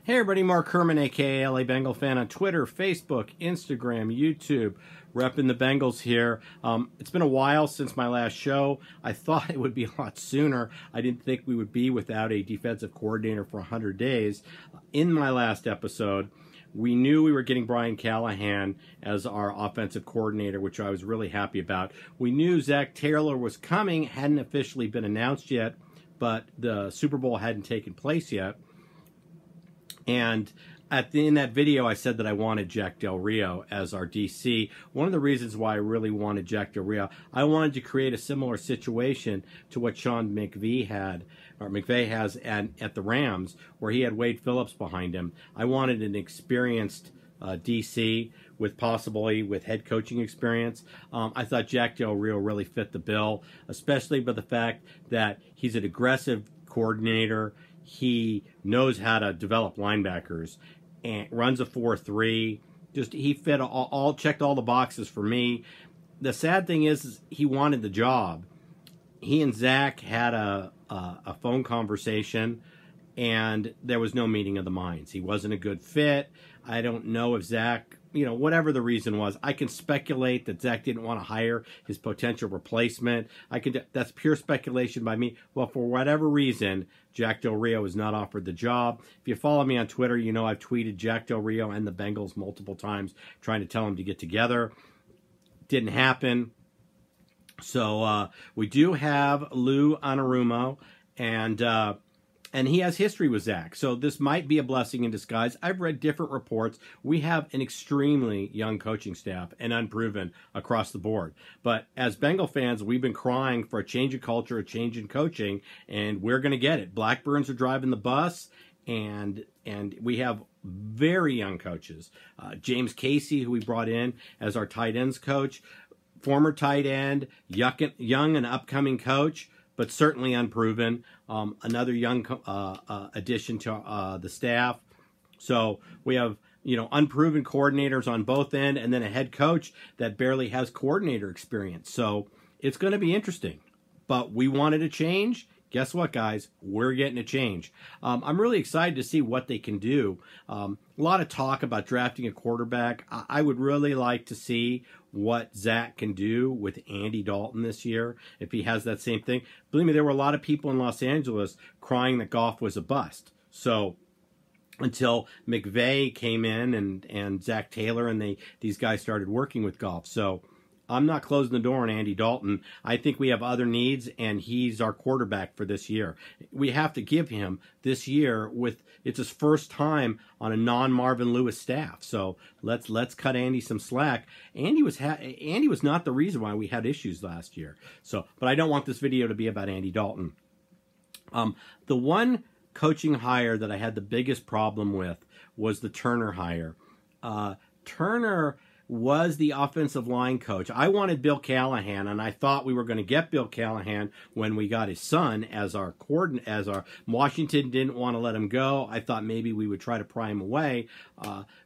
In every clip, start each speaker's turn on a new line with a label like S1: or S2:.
S1: Hey everybody, Mark Herman, aka LA Bengal fan on Twitter, Facebook, Instagram, YouTube, repping the Bengals here. It's been a while since my last show. I thought it would be a lot sooner. I didn't think we would be without a defensive coordinator for 100 days. In my last episode, we knew we were getting Brian Callahan as our offensive coordinator, which I was really happy about. We knew Zach Taylor was coming, hadn't officially been announced yet, but the Super Bowl hadn't taken place yet. And in that video, I said that I wanted Jack Del Rio as our DC. One of the reasons why I really wanted Jack Del Rio, I wanted to create a similar situation to what Sean McVay has at the Rams, where he had Wade Phillips behind him. I wanted an experienced DC with head coaching experience. I thought Jack Del Rio really fit the bill, especially by the fact that he's an aggressive coordinator. He knows how to develop linebackers and runs a 4-3. He fit checked all the boxes for me. The sad thing is he wanted the job. He and Zach had a phone conversation, and there was no meeting of the minds. He wasn't a good fit. I don't know if Zach, whatever the reason was, I can speculate that Zach didn't want to hire his potential replacement. That's pure speculation by me. Well, for whatever reason, Jack Del Rio was not offered the job. If you follow me on Twitter, you know I've tweeted Jack Del Rio and the Bengals multiple times trying to tell them to get together. Didn't happen. So we do have Lou Anarumo, and he has history with Zach. So this might be a blessing in disguise. I've read different reports. We have an extremely young coaching staff and unproven across the board. But as Bengal fans, we've been crying for a change of culture, a change in coaching, and we're going to get it. Blackburns are driving the bus, and we have very young coaches. James Casey, who we brought in as our tight ends coach, former tight end, young and upcoming coach, but certainly unproven. Another young addition to the staff. So we have, unproven coordinators on both ends, and then a head coach that barely has coordinator experience. So it's going to be interesting. But we wanted a change. Guess what, guys? We're getting a change. I'm really excited to see what they can do. A lot of talk about drafting a quarterback. I would really like to see what Zach can do with Andy Dalton this year, if he has that same thing. Believe me, there were a lot of people in Los Angeles crying that Goff was a bust. So until McVay came in and Zach Taylor and these guys started working with Goff. So I'm not closing the door on Andy Dalton. I think we have other needs, and he's our quarterback for this year. We have to give him this year it's his first time on a non-Marvin Lewis staff. So let's cut Andy some slack. Andy was not the reason why we had issues last year. But I don't want this video to be about Andy Dalton. The one coaching hire that I had the biggest problem with was the Turner hire. Turner was the offensive line coach. I wanted Bill Callahan, and I thought we were going to get Bill Callahan when we got his son as our coordinator. Washington didn't want to let him go. I thought maybe we would try to pry him away.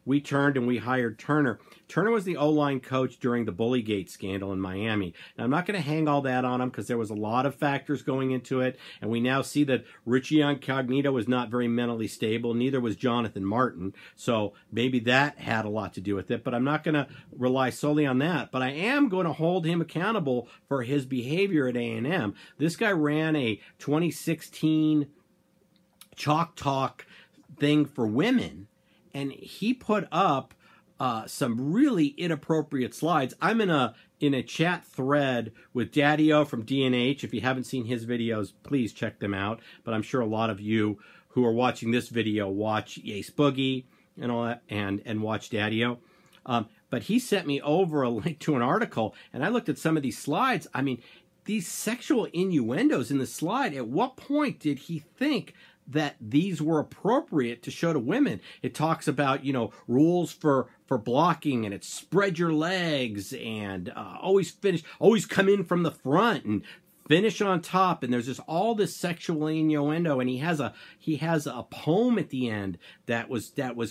S1: We turned and we hired Turner. Turner was the O-line coach during the Bullygate scandal in Miami. Now, I'm not going to hang all that on him because there was a lot of factors going into it, and we now see that Richie Incognito was not very mentally stable. Neither was Jonathan Martin, so maybe that had a lot to do with it, but I'm not going to rely solely on that. But I am going to hold him accountable for his behavior at A&M. This guy ran a 2016 Chalk Talk thing for women, and he put up some really inappropriate slides. I'm in a chat thread with Daddy-O from D&H. If you haven't seen his videos, please check them out. But I'm sure a lot of you who are watching this video watch Ace Boogie and all that, and watch Daddy-O. But he sent me over a link to an article, and I looked at some of these slides. I mean, these sexual innuendos in the slide, at what point did he think that these were appropriate to show to women? It talks about, rules for blocking, and it's spread your legs, and always come in from the front, and finish on top, and there's just all this sexual innuendo, and he has a poem at the end that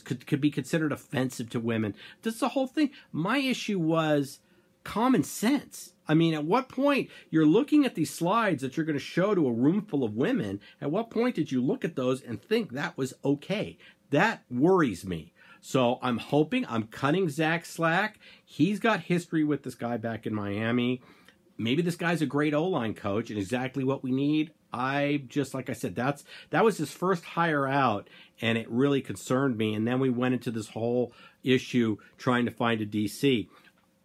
S1: could be considered offensive to women. That's the whole thing. My issue was common sense. I mean, at what point you're looking at these slides that you're going to show to a room full of women, at what point did you look at those and think that was okay? That worries me. So I'm hoping, I'm cutting Zach slack. He's got history with this guy back in Miami. Maybe this guy's a great O-line coach and exactly what we need. Like I said, that was his first hire out, and it really concerned me. And then we went into this whole issue trying to find a DC.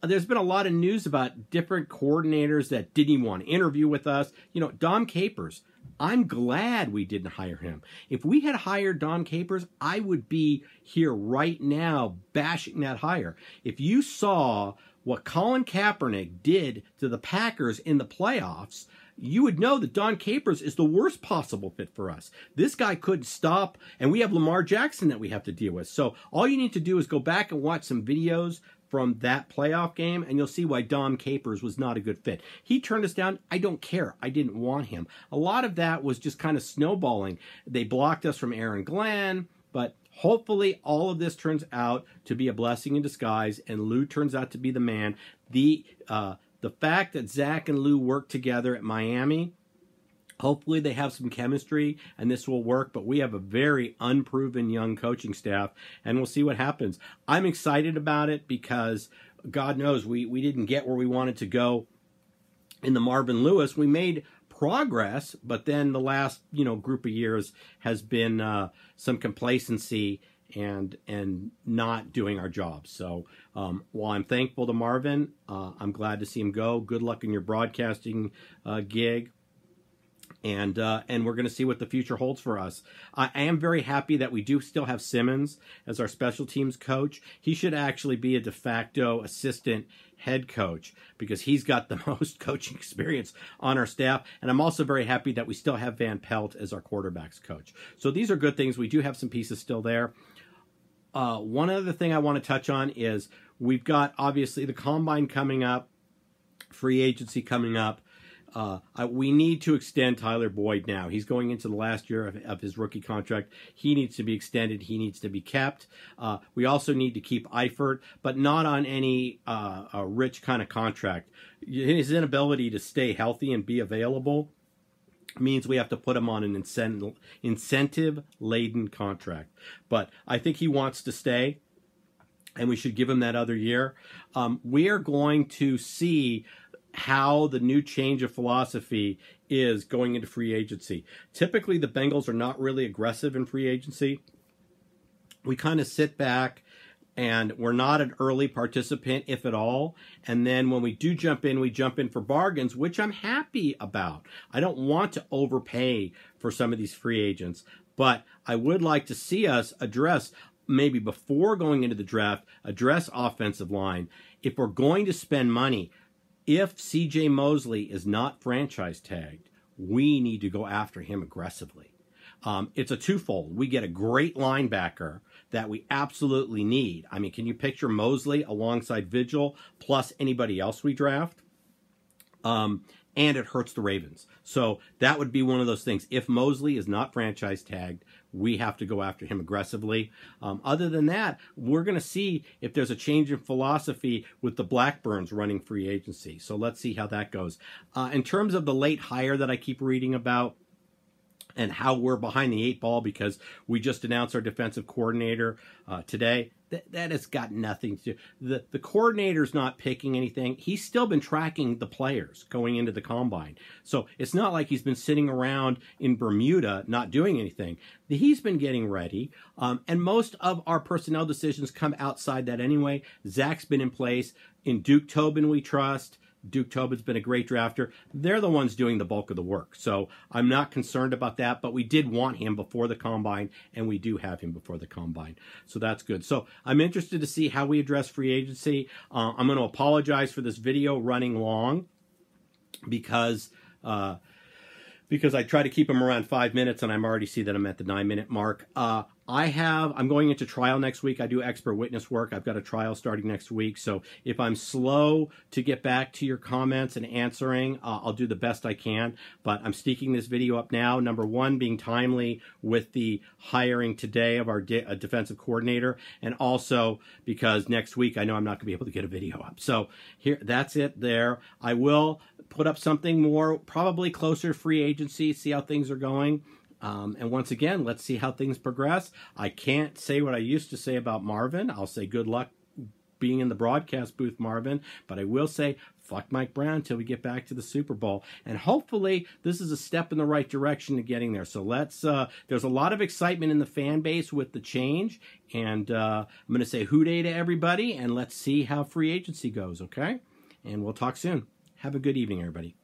S1: There's been a lot of news about different coordinators that didn't even want to interview with us. You know, Dom Capers, I'm glad we didn't hire him. If we had hired Dom Capers, I would be here right now bashing that hire. If you saw what Colin Kaepernick did to the Packers in the playoffs, you would know that Don Capers is the worst possible fit for us. This guy couldn't stop, and we have Lamar Jackson that we have to deal with. So all you need to do is go back and watch some videos from that playoff game, and you'll see why Dom Capers was not a good fit. He turned us down. I don't care. I didn't want him. A lot of that was just kind of snowballing. They blocked us from Aaron Glenn, but hopefully all of this turns out to be a blessing in disguise, and Lou turns out to be the man. The fact that Zach and Lou work together at Miami, hopefully they have some chemistry and this will work, but we have a very unproven young coaching staff, and we'll see what happens. I'm excited about it because God knows we didn't get where we wanted to go in the Marvin Lewis. We made progress, but then the last group of years has been some complacency and not doing our job. So while I'm thankful to Marvin, I'm glad to see him go. Good luck in your broadcasting gig. And we're going to see what the future holds for us. I am very happy that we do still have Simmons as our special teams coach. He should actually be a de facto assistant head coach because he's got the most coaching experience on our staff. And I'm also very happy that we still have Van Pelt as our quarterbacks coach. So these are good things. We do have some pieces still there. One other thing I want to touch on is we've got obviously the combine coming up, free agency coming up. We need to extend Tyler Boyd now. He's going into the last year of his rookie contract. He needs to be extended. He needs to be kept. We also need to keep Eifert, but not on any rich kind of contract. His inability to stay healthy and be available means we have to put him on an incentive-laden contract. But I think he wants to stay, and we should give him that other year. We are going to see how the new change of philosophy is going into free agency. Typically, the Bengals are not really aggressive in free agency. We kind of sit back, and we're not an early participant, if at all. And then when we do jump in, we jump in for bargains, which I'm happy about. I don't want to overpay for some of these free agents, but I would like to see us address, maybe before going into the draft, address offensive line. If we're going to spend money, if C.J. Mosley is not franchise tagged, we need to go after him aggressively. It's a twofold. We get a great linebacker that we absolutely need. I mean, can you picture Mosley alongside Vigil plus anybody else we draft? And it hurts the Ravens. So that would be one of those things. If Mosley is not franchise tagged, we have to go after him aggressively. Other than that, we're going to see if there's a change in philosophy with the Blackburns running free agency. So let's see how that goes. In terms of the late hire that I keep reading about, and how we're behind the eight ball because we just announced our defensive coordinator today. That has got nothing to do. The coordinator's not picking anything. He's still been tracking the players going into the combine. So it's not like he's been sitting around in Bermuda not doing anything. He's been getting ready. And most of our personnel decisions come outside that anyway. Zach's been in place. In Duke Tobin we trust. Duke Tobin's been a great drafter. They're the ones doing the bulk of the work. So I'm not concerned about that, but we did want him before the combine, and we do have him before the combine. So that's good. So I'm interested to see how we address free agency. I'm going to apologize for this video running long because I try to keep them around 5 minutes, and I'm already see that I'm at the 9-minute mark. I'm going into trial next week. I do expert witness work. I've got a trial starting next week. So if I'm slow to get back to your comments and answering, I'll do the best I can. But I'm sticking this video up now. Number one, being timely with the hiring today of our defensive coordinator. And also because next week I know I'm not going to be able to get a video up. So here, that's it there. I will put up something more, probably closer to free agency, see how things are going. And once again, let's see how things progress. I can't say what I used to say about Marvin. I'll say good luck being in the broadcast booth, Marvin. But I will say, fuck Mike Brown until we get back to the Super Bowl. And hopefully this is a step in the right direction to getting there. So there's a lot of excitement in the fan base with the change. And I'm going to say hooday to everybody. And let's see how free agency goes, okay? And we'll talk soon. Have a good evening, everybody.